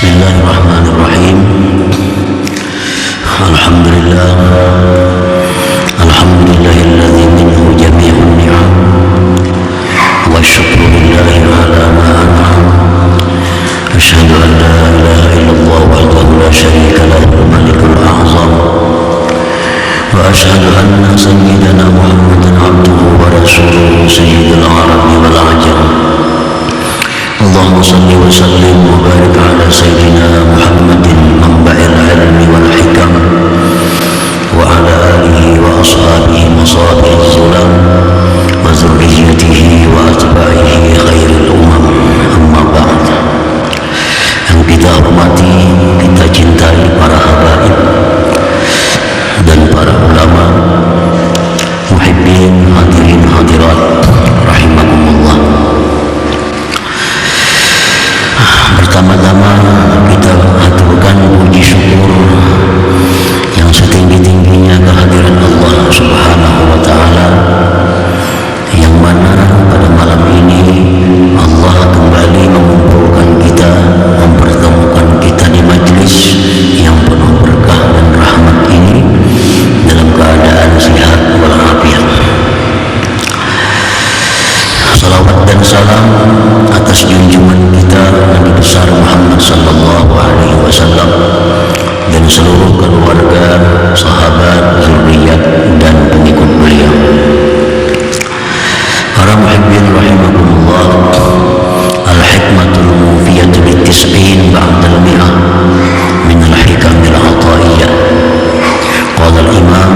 Bismillahirrahmanirrahim. Alhamdulillah. Alhamdulillahilladzi minhu jami'un ni'am. Wa syukru lillahi ala ma an'am. Asyhadu an la ilaha illallah wahdahu la syarika lahu malikul a'zam. Wa asyhadu anna sayyidana Muhammadan abduhu wa rasuluhu sayyidul arabi wal ajam. Allahumma salli wa sallim wa barik ala sayyidina Muhammadin manba'il ilmi wal hikam wa ala alihi wa ashabihi masabi'il zulam wa zurriyatihi wa atba'ihi khairil umam, amma ba'd. Yang kita hormati, kita cintai para habaib dan para ulama, muhibbin, hadirin hadirat rahimakumullah. Pertama-tama kita aturkan puji syukur yang setinggi-tingginya kehadiran Allah Subhanahu wa Ta'ala, yang mana pada malam ini Allah kembali mengumpulkan kita, mempertemukan kita di majlis yang penuh berkah dan rahmat ini dalam keadaan sehat walafiat. Salawat dan salam atas junjungan kita Nabi besar Muhammad sallallahu alaihi wasallam dan seluruh keluarga, sahabat, zuriyat dan pengikut beliau. Para muhibbin rahimakumullah, al-hikmatul mufiyatu lit-tis'in ba'dal mi'ah min al-hikamil ataiyah. Qala al-imam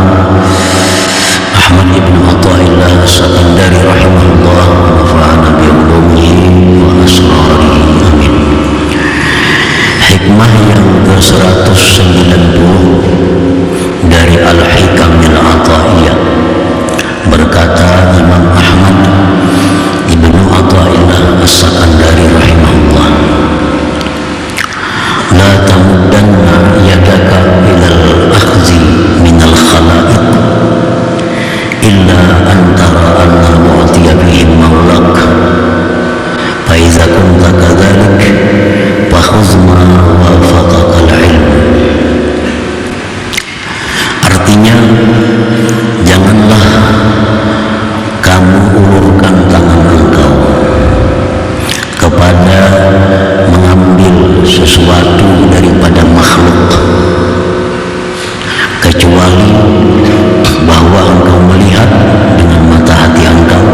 Ahmad ibn Athaillah as-Sakandari rahimahullah wa nafa'ana bi ulumihi wa asrarihi, amin. Hikmah yang ke-190 dari Al-Hikamil Athaiyah. Berkata Imam Ahmad ibn Athaillah as-Sakandari rahimahullah, la tamuddanna yadaka ilal akhzi minal khalaiq illa antara anna mu'tiya bihim maulak fa iza kunta kadzalik fa khudh ma wafaqaka al-ilm. Artinya, janganlah kamu ulurkan tangan engkau kepada mengambil sesuatu daripada makhluk, kecuali bahwa engkau melihat dengan mata hati engkau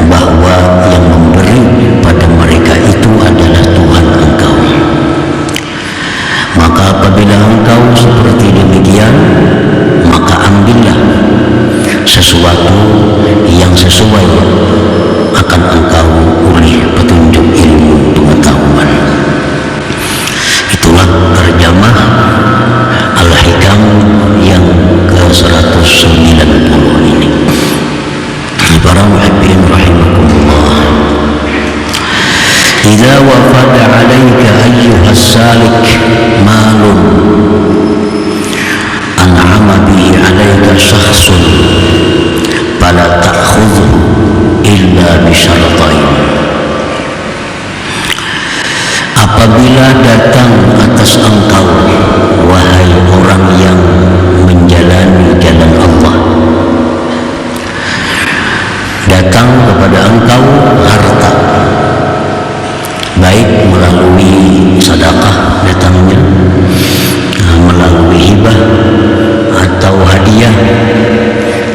bahwa yang memberi pada mereka itu adalah Tuhan engkau. Maka apabila engkau seperti demikian, maka ambillah sesuatu yang sesuai akan engkau oleh petunjuk ilmu pengetahuan. Itulah terjemah Al-Hikam yang ke-190 ini. Para muhibbin rahimakumullah, idza wafada 'alaika ayyuhas salik malun an'ama bihi 'alaika syakhsun fala ta'khudhu illa bi syaratain. Apabila datang atas engkau, wahai orang yang menjalani jalan Allah, datang kepada engkau harta, baik melalui sedekah datangnya, melalui hibah atau hadiah,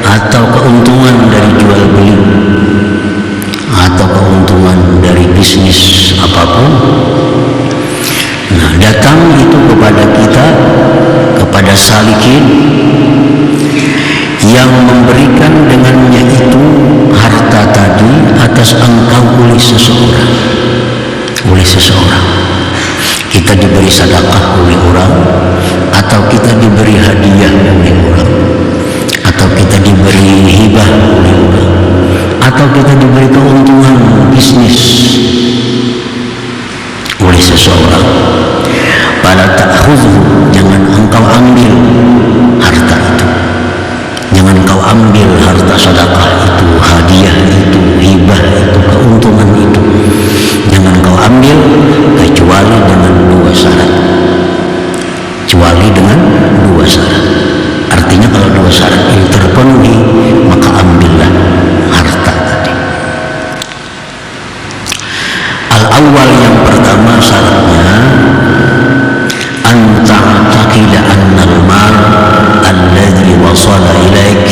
atau keuntungan dari jual beli, atau keuntungan dari bisnis apapun. Nah, datang itu kepada kita, kepada salikin yang memberikan dengannya itu harta tadi atas engkau oleh seseorang. Kita diberi sedekah oleh orang, atau kita diberi hadiah oleh orang, atau kita diberi hibah oleh orang, atau kita diberi keuntungan bisnis oleh seseorang. Fala ta'khudhu, jangan engkau ambil harta itu. Jangan engkau ambil harta sedekah itu, hadiah itu, hibah itu, keuntungan itu. Jangan engkau ambil kecuali kecuali dengan dua syarat. Kecuali dengan dua syarat. Artinya kalau dua syarat ini terpenuhi, maka ambillah harta tadi. Al-awwal, yang pertama syaratnya, an ta'taqida anna al-mal alladhi wasala ilaik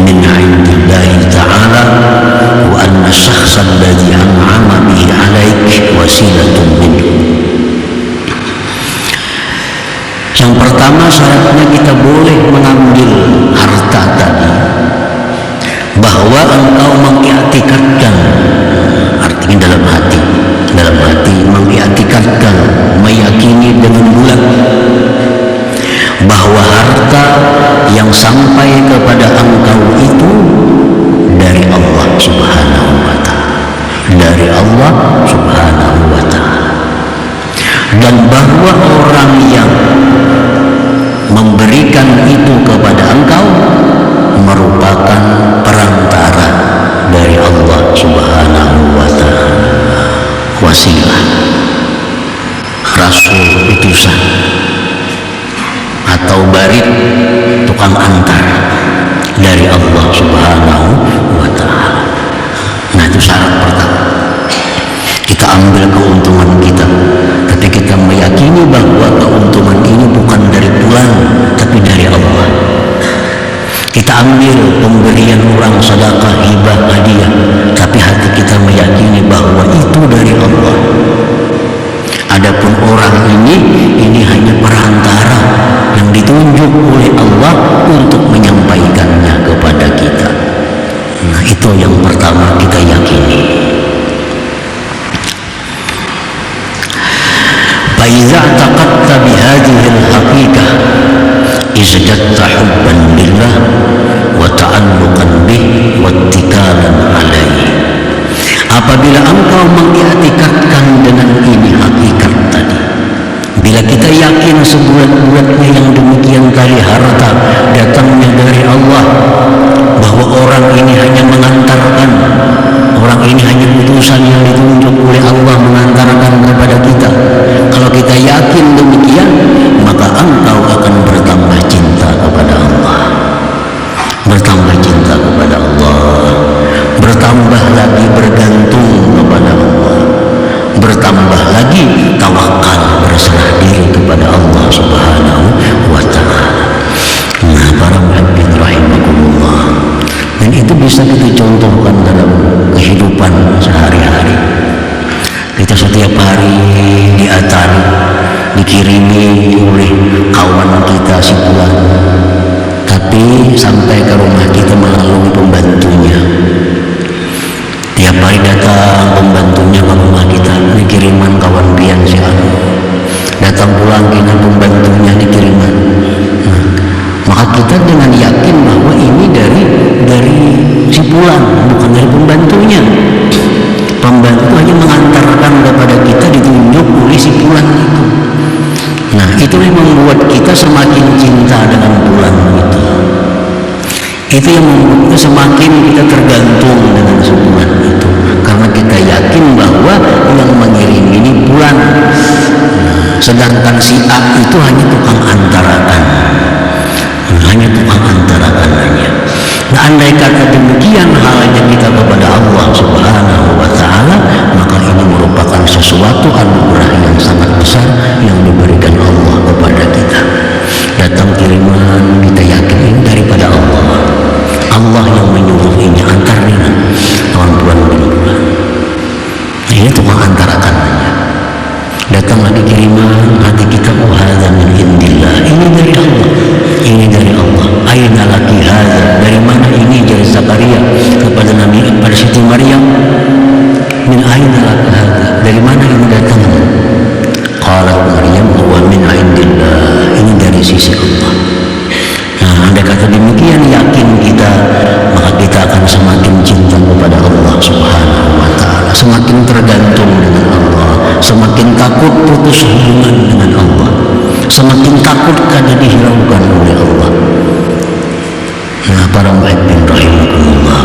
min 'indillahi ta'ala wa anna ash-shakhsa alladhi an'ama bihi 'alaik wasilatun minhu. Yang pertama syaratnya kita boleh mengambil harta tadi bahwa engkau mengiktikadkan, artinya dalam hati mengiktikadkan, meyakini dengan bulat bahwa harta yang sampai kepada engkau itu dari Allah Subhanahu wa ta'ala, dari Allah Subhanahu wa ta'ala, dan bahwa orang yang memberikan itu kepada engkau merupakan perantara dari Allah Subhanahu wa ta'ala, wasilah, rasul, utusan, atau barit, tukang antar dari Allah Subhanahu wa ta'ala. Nah, itu syarat pertama. Kita ambil keuntungan kita, tapi kita meyakini bahwa keuntungan ini bukan dari Tuhan, tapi dari Allah. Kita ambil pemberian orang, sedekah, hibah, hadiah, tapi hati kita meyakini bahwa itu dari Allah. Adapun orang ini hanya perantara yang ditunjuk oleh Allah untuk menyampaikannya kepada kita. Nah, itu yang pertama kita yakini. فإذا اعتقدت بهذه الحقيقة ازددت حبا لله وتعلقا به واتكالا عليه. Apabila engkau mengiktikadkan dengan ini hakikat tadi, bila kita yakin sebulat-bulatnya yang demikian tadi, harta datangnya dari Allah, bahwa orang ini hanya mengantarkan, orang ini hanya utusan yang ditunjuk oleh Allah mengantarkan kepada kita. Kalau kita yakin demikian, maka engkau akan bertambah cinta kepada Allah, bertambah cinta kepada Allah, bertambah lagi bergantung kepada Allah, bertambah lagi tawakal, berserah diri kepada Allah Subhanahu wa ta'ala. Nah, para muhibbin rahimakumullah, dan itu bisa kita contohkan dalam kehidupan sehari-hari. Kita setiap hari diatari, dikirimi oleh kawan kita si fulan, tapi sampai ke rumah kita melalui pembantunya. Tiap hari datang pembantunya ke rumah kita, ini kiriman kawan pian si anu. Datang pulang kita pembantunya, ini kiriman. Nah, maka kita dengan yakin bahwa ini dari si fulan, bukan dari pembantunya. Pembantu hanya mengantarkan kepada kita, ditunjuk oleh si fulan itu. Nah, itu yang membuat kita semakin cinta dengan fulan itu. Itu yang membuat kita semakin tergantung dengan si fulan itu, karena kita yakin bahwa yang mengirim ini fulan. Nah, sedangkan si A itu hanya tukang antarakan, hanya tukang antarakan aja. Nah, andai kata demikian halnya kita kepada Allah Subhanahu wa ta'ala, maka ini merupakan sesuatu anugerah yang sangat besar yang diberikan Allah kepada kita. Datang kiriman, kita yakin ini daripada Allah. Allah yang menyuruh ini, antar ini kawan-kawan bulan. Ini tukang antarakan aja. Datang lagi kiriman, hati kita, oh hadza min indillah, ini dari Allah, ini dari Allah. Aina laki hadza, dari mana ini, dari Zakaria kepada Siti Maryam. Min aina laki hadza, dari mana ini datangnya? Qalat Maryam huwa min indillah, ini dari sisi Allah. Nah, andai kata demikian yakin kita, maka kita akan semakin cinta kepada Allah Subhanahu wa ta'ala, semakin tergantung dengan Allah, semakin takut putus hubungan dengan Allah, semakin takut kada dihiraukan oleh Allah. Nah, para muhibbin rahimakumullah,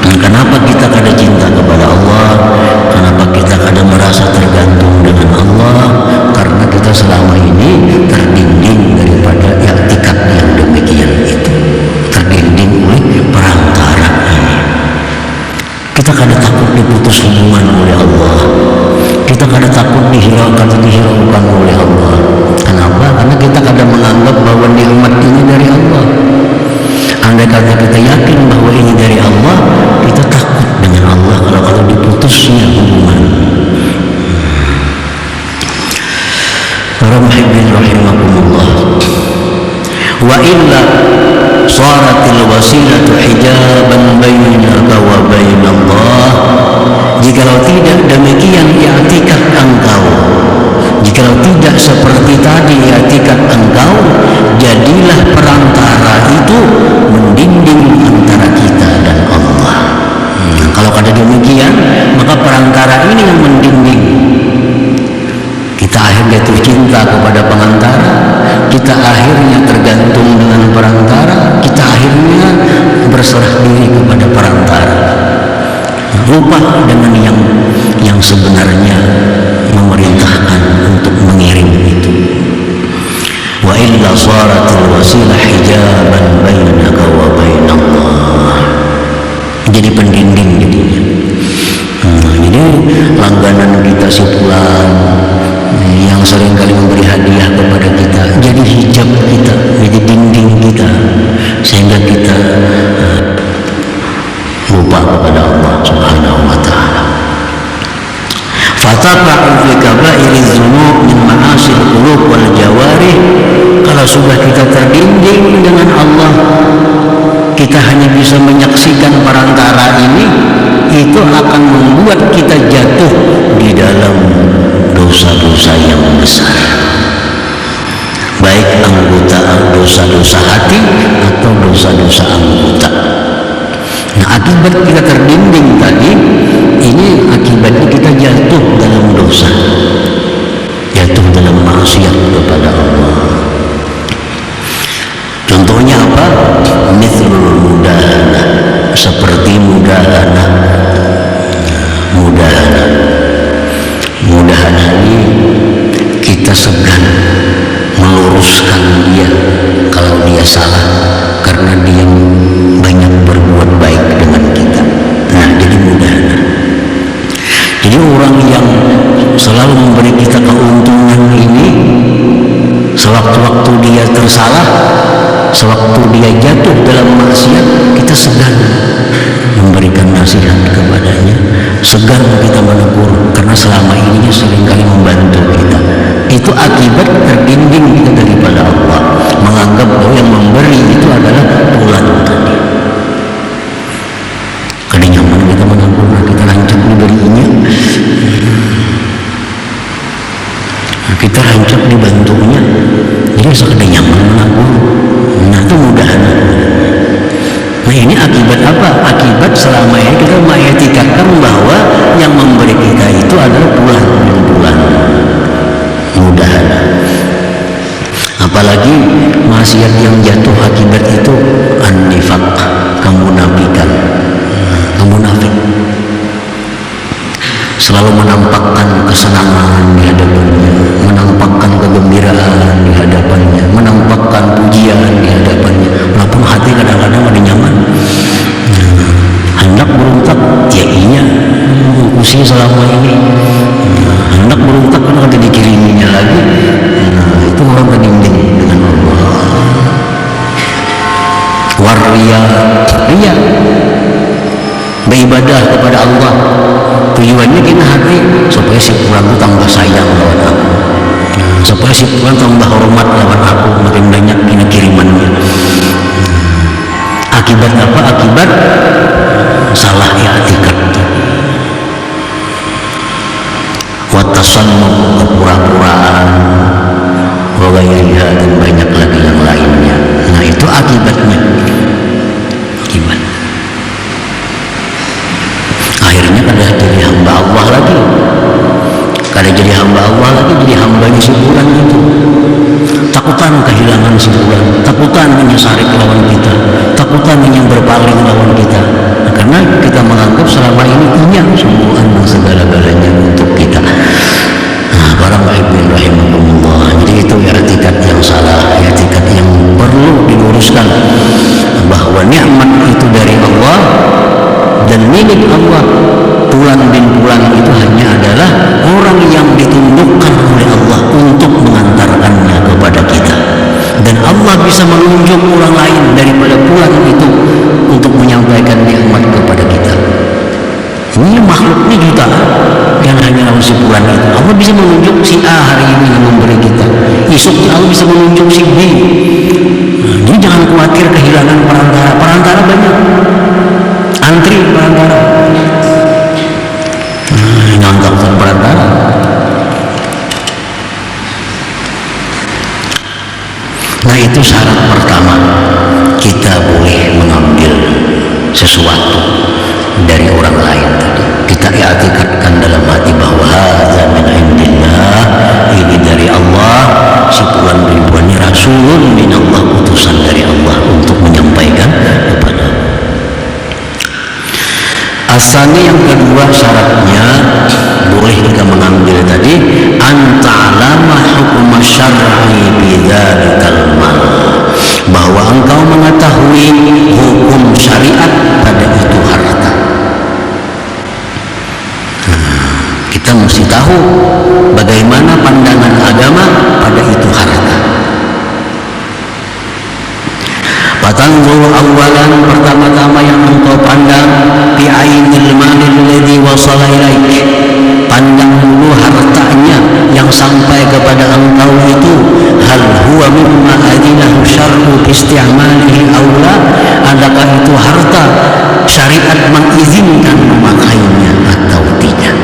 nah, kenapa kita kada cinta kepada Allah, kenapa kita kada merasa tergantung dengan Allah? putus hubungan oleh Allah. Kita kadang takut dihiraukan oleh Allah. Kenapa? Karena kita kadang menganggap bahwa nikmat ini dari Allah. Andai kata kita yakin bahwa ini dari Allah, kita takut dengan Allah kalau diputusnya hubungan. Para muhibbin rahimakumullah. Wa illa saratil wasilatu hijaban bainaka wa bainallah. Jikalau tidak demikian i'tikad engkau, jikalau tidak seperti tadi i'tikad engkau, jadilah perantara itu mendinding antara kita dan Allah. Kalau ada demikian, maka perantara ini yang mendinding. Kita akhirnya jatuh cinta kepada pengantara, kita akhirnya tergantung dengan perantara, kita akhirnya berserah diri kepada perantara, lupa dengan yang sebenarnya memerintahkan untuk mengirim itu. Wa illa saratil wasilah hijaban bainaka wa bainallah. Jadi pendinding jadinya. Jadi langganan kita si fulan yang seringkali memberi hadiah kepada kita jadi hijab kita, jadi dinding kita, sehingga kita lupa kepada Allah Subhanahu wa ta'ala. Fataqa'u fi kaba'iriz dzunub min ma'asil qulub wal jawarih. Kalau sudah kita terdinding dengan Allah, kita hanya bisa menyaksikan perantara ini, itu akan membuat kita jatuh di dalam dosa-dosa yang besar, baik anggota dosa-dosa hati atau dosa-dosa anggota. Nah, akibat kita terdinding tadi, ini akibatnya kita jatuh dalam dosa, jatuh dalam maksiat kepada Allah. Contohnya apa? Mithlul mudahana, seperti mudahana ini kita segan meluruskan dia kalau dia salah, karena dia banyak berbuat baik dengan kita. Nah, jadi mudahana. Jadi orang yang selalu memberi kita keuntungan ini, sewaktu-waktu dia tersalah, sewaktu dia jatuh dalam maksiat, kita segan memberikan nasihat kepadanya, segan kita menegur, karena selama ini seringkali membantu kita. Itu akibat terdinding kita daripada Allah, menganggap bahwa yang memberi itu adalah Tuhan tadi. Kada nyaman kita menegur, kita rancak diberinya, kita rancak dibantunya, jadi sekada nyaman menegur. Nah, itu mudahan. Nah, ini akibat apa? Akibat selama ini kita mengetikatkan bahwa yang memberi kita itu adalah Tuhan. Mudahan. Apalagi maksiat yang jatuh akibat itu an-nifaq, kemunafikan. Kemunafik selalu menampakkan kesenangan di hadapannya, menampakkan kegembiraan di hadapannya, menampakkan pujian di hadapannya, walaupun hati kadang-kadang ada nyaman. Hendak berontak, ya iya, usia selama ini. Hendak berontak karena ada dikiriminya lagi. Nah, itu orang terdinding dengan Allah. Waria, iya, beribadah kepada Allah, tujuannya kita hati supaya si kurang itu tambah sayang lawan aku, supaya si kurang tambah hormat lawan aku, makin banyak kena kirimannya. Akibat apa? Akibat salah i'tikad, watasannu, kepura-puraan, wagairiha, dan banyak lagi yang lainnya. Nah, itu akibatnya. Akibat akhirnya kada jadi hamba Allah lagi, kada jadi hamba Allah lagi, jadi hambanya si fulan itu. Takutan kehilangan si fulan, takutan menyesari lawan kita, takutan yang berpaling lawan kita. Nah, karena kita menganggap selama ini punya semua segala-galanya untuk kita. Nah, para muhibbin rahimahumullah, jadi itu i'tikad yang salah, i'tikad yang perlu diluruskan, bahwa nikmat itu dari Allah dan milik Allah. Fulan bin Fulan itu hanya adalah orang yang ditundukkan oleh Allah untuk mengantarkannya kepada kita, dan Allah bisa menunjuk orang lain daripada Fulan itu untuk menyampaikan nikmat kepada kita. Ini makhluknya jutaan, yang hanya si Fulan itu. Allah bisa menunjuk si A hari ini yang memberi kita, esoknya Allah bisa menunjuk si B. Jadi jangan khawatir kehilangan perantara. Perantara banyak, antri perantara. Jangan takut perantara. Nah, itu syarat pertama, kita boleh mengambil sesuatu dari orang lain tadi. Kita i'tikadkan dalam hati bahwa hadza min indillah, ini dari Allah, si Fulan bin Fulan ini rasulun min Allah, utusan dari Allah untuk menyampaikan kepada. Asalnya yang kedua syaratnya boleh kita mengambil tadi, anta'lama hukum syar'i bidzalikal mal, bahwa engkau mengetahui hukum syariat pada itu harta. Kita mesti tahu bagaimana pandangan agama pada itu harta. Fatanzuru awalan, pertama-tama yang engkau pandang, bi'ainil malil ladzi wasala ilaik, pandang dulu hartanya yang sampai kepada engkau itu, hal huwa mimma adinahu syar'u isti'malihi aula, adakah itu harta syariat mengizinkan memakainya atau tidak.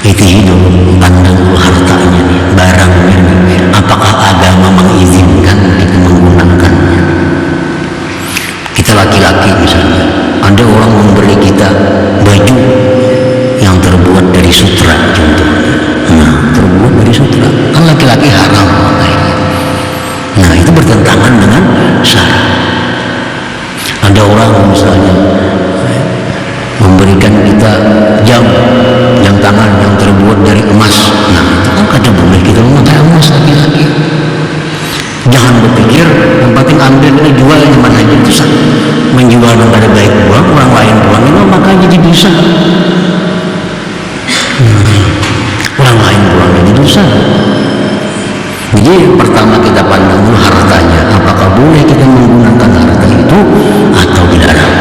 Itu hidup, pandang dulu hartanya nih, barangnya nih, apakah agama mengizinkan kita menggunakannya. Kita laki-laki misalnya, ada orang memberi kita baju yang terbuat dari sutra contohnya. Nah, terbuat dari sutra, kan laki-laki haram makanya. Nah, itu bertentangan dengan syariat. Ada orang misalnya memberikan kita jam tangan yang terbuat dari emas. Nah, itu kan kada boleh kita memakai emas laki-laki. Jangan berpikir yang penting ambil ini jual nyaman aja, itu sah. Menjual yang ada baik buang, orang lain buang itu maka jadi dosa. Orang lain buang jadi dosa. Jadi pertama kita pandang dulu hartanya, apakah boleh kita menggunakan harta itu atau dilarang.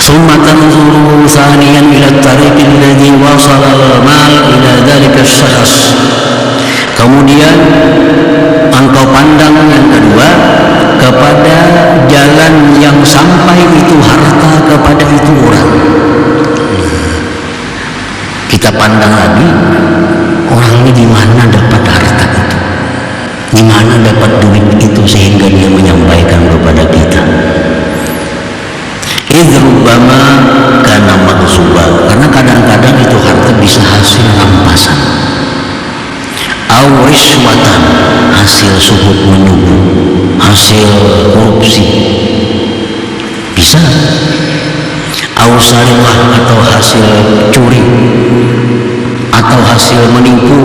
ثم تنظر ثانيا إلى الطريق الذي وصل المال إلى ذلك الشخص. Kemudian engkau pandang yang kedua kepada jalan yang sampai itu harta kepada itu orang. Kita pandang lagi, orang ini di mana dapat harta itu, di mana dapat duit itu sehingga dia menyampaikan kepada kita. Rubbama karena maghsuba, karena kadang-kadang itu harta bisa hasil rampasan, aw riswatan, hasil suhud menyuguh, hasil korupsi, bisa, aw sarikah, atau hasil curi, atau hasil menipu,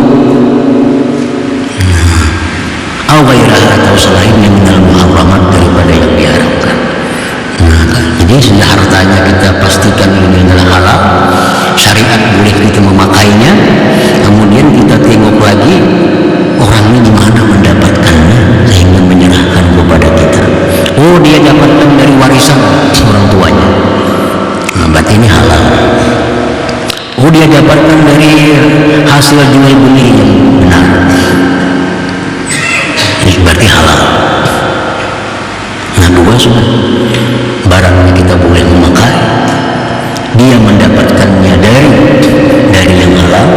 aw ghairah, atau selainnya minal muharramat, daripada yang diharamkan. Jadi sudah hartanya kita pastikan ini adalah halal, syariat boleh kita memakainya. Kemudian kita tengok lagi orang ini di mana mendapatkannya sehingga menyerahkan kepada kita. Oh, dia dapatkan dari warisan orang tuanya, nah, berarti ini halal. Oh, dia dapatkan dari hasil jual beli yang benar, ini berarti halal. Nah, dua sudah, barangnya kita boleh memakai, dia mendapatkannya dari yang halal.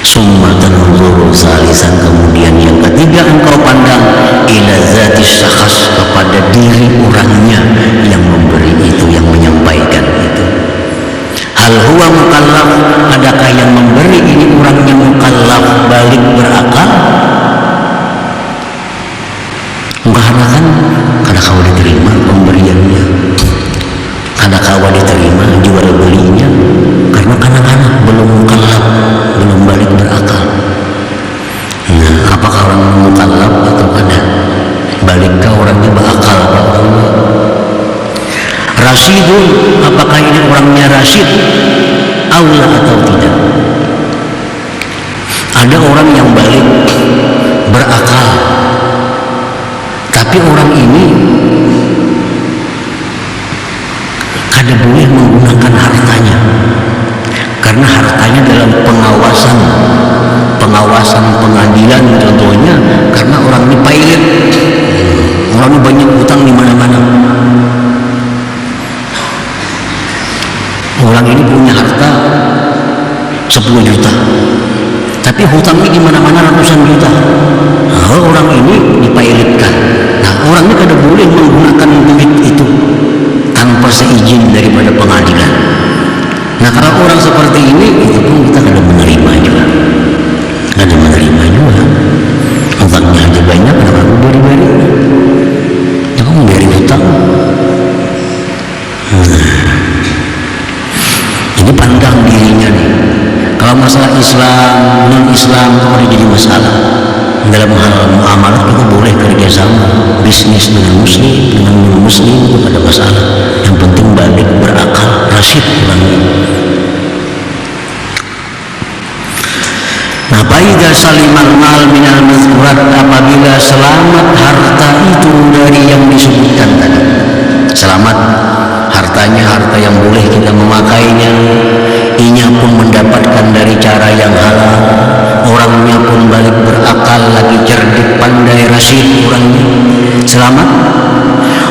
Summa tanzuru salisan, kemudian yang ketiga engkau pandang ila zatis syakhs, kepada diri orangnya yang memberi itu, yang menyampaikan itu. Hal huwa mukallaf, adakah yang memberi ini orangnya mukallaf, balik berakal? Karena kan kada kau diterima pemberiannya, kada kau diterima jual belinya, karena kanak-kanak belum mukallaf, belum balik berakal. Nah, Apakah orang mukallaf atau kada? Balikkah orangnya berakal apa enggak? Rasyidun, apakah ini orangnya rasyid? Aula atau tidak? Ada orang yang balik berakal, tapi orang ini kada boleh menggunakan hartanya, karena hartanya dalam pengawasan pengadilan contohnya, karena orang ini pilot, orang ini banyak hutang di mana-mana. Orang ini punya harta 10 juta, tapi hutangnya di mana-mana ratusan juta. Nah, orang ini dipilotkan. Nah, orang ini kada boleh menggunakan duit itu tanpa seizin daripada pengadilan. Nah, kalau orang seperti ini, itu pun kita kada menerima juga. Kada menerima juga. Hutangnya aja banyak, kenapa aku beri-beri? Ya kamu beri hutang. Jadi pandang dirinya nih. Kalau masalah Islam, non-Islam itu ada jadi masalah. Dalam hal muamalah kita boleh kerjasama, bisnis dengan muslim, dengan non-muslim itu ada masalah. Yang penting balik berakal, rasyid orangnya. Nah, baida salimal mal minal mazkurat, apabila selamat harta itu dari yang disebutkan tadi. Selamat hartanya, harta yang boleh kita memakainya, inya pun mendapatkan dari cara yang halal, orangnya pun balik berakal, lagi cerdik, pandai, rasyid orangnya, selamat.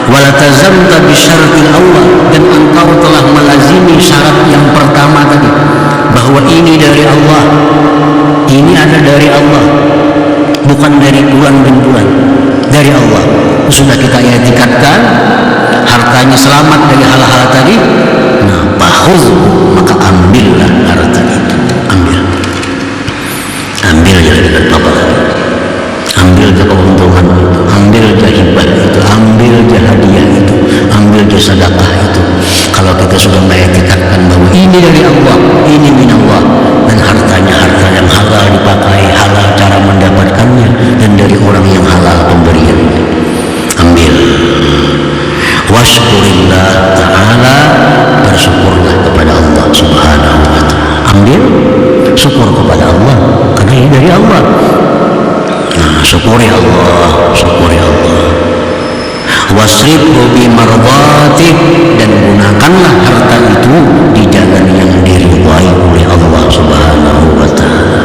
Wala tazamta bisyaratil awal, dan engkau telah melazimi syarat yang pertama tadi, bahwa ini dari Allah, ini ada dari Allah, bukan dari bulan bin bulan, dari Allah. Sudah kita etikatkan hartanya selamat dari hal-hal tadi. Nah, bahuz, maka ambillah harta itu, ambil ya dekat papa, ambil je keuntungan itu, ambil je hibah itu, ambil je hadiah itu, ambil je sedekah itu. Kalau kita sudah mengetikatkan bahwa ini dari Allah, ini min Allah, dan hartanya harta yang halal dipakai, halal cara mendapatkannya, dan dari orang yang halal pemberiannya, ambil. Washkurillah ta'ala, bersyukurlah kepada Allah subhanahu wa ta'ala. Ambil, syukur kepada Allah, karena ini dari Allah. Nah, syukuri Allah, syukuri Allah. Wasrifhu bimardhatih, dan gunakanlah harta itu di jalan yang diridhai oleh Allah subhanahu wa ta'ala.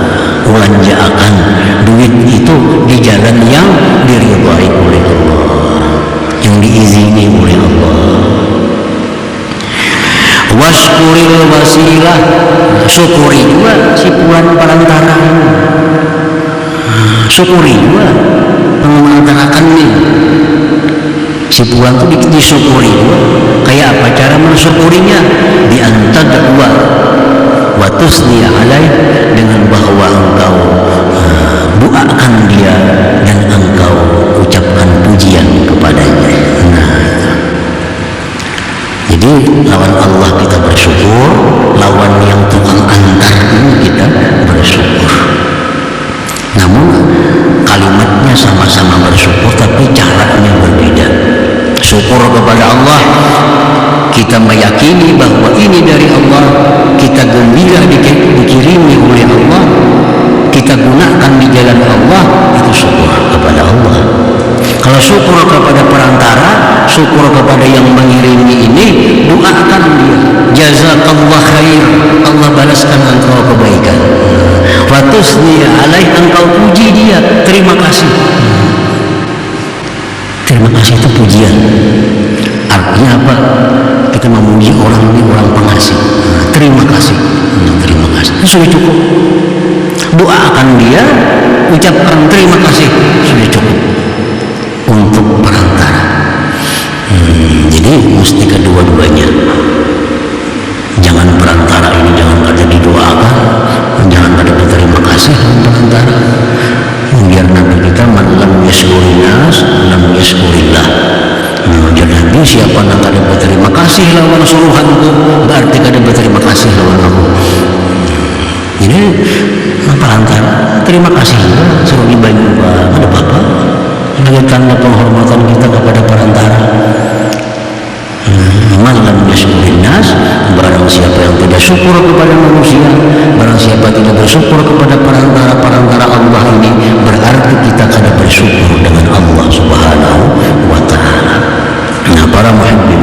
Belanjakan duit itu di jalan yang diridhai oleh Allah, yang diizini oleh Allah. Washkuril wasilah, syukuri juga si puan perantara, syukuri juga mengantarakan nih si puan itu disyukuri juga. Kayak apa cara mensyukurinya? Bi antadwa wa tusni alaih, dengan bahwa engkau doakan dia dan engkau ucapkan pujian kepadanya. Nah, jadi lawan Allah kita bersyukur, lawan yang tukang antar ini kita bersyukur. Namun kalimatnya sama-sama bersyukur, tapi caranya berbeda. Syukur kepada Allah, kita meyakini bahwa ini dari Allah, kita gembira dikirimi oleh Allah, kita gunakan di jalan Allah, itu syukur kepada Allah. Kalau syukur kepada perantara, syukur kepada yang mengirimi ini, doakan dia, jazakallah khair, Allah balaskan engkau kebaikan. Wa tusni alaih, engkau puji dia, terima kasih. Terima kasih itu pujian. Artinya apa? Kita memuji orang ini, orang pengasih. Terima kasih, terima kasih. Itu sudah cukup. Doakan dia, ucapkan terima kasih, sudah cukup untuk perantara. Jadi mesti kedua-duanya. Jangan perantara ini jangan kada didoakan, jangan kada berterima kasih perantara. Biar nanti kita lam yashkurinas, lam yashkurillah. Jadi Nabi, siapa yang kada berterima kasih lawan suruhanku, berarti kada berterima kasih lawan aku. Ini apa perantara, terima kasih juga, suruh baik juga, ada apa-apa. Sebagai tanda penghormatan kita kepada perantara. Malam yashkurin nas, barang siapa yang tidak syukur kepada manusia, barang siapa tidak bersyukur kepada perantara Allah ini, berarti kita kada bersyukur dengan Allah Subhanahu wa ta'ala. Nah, para muhibbin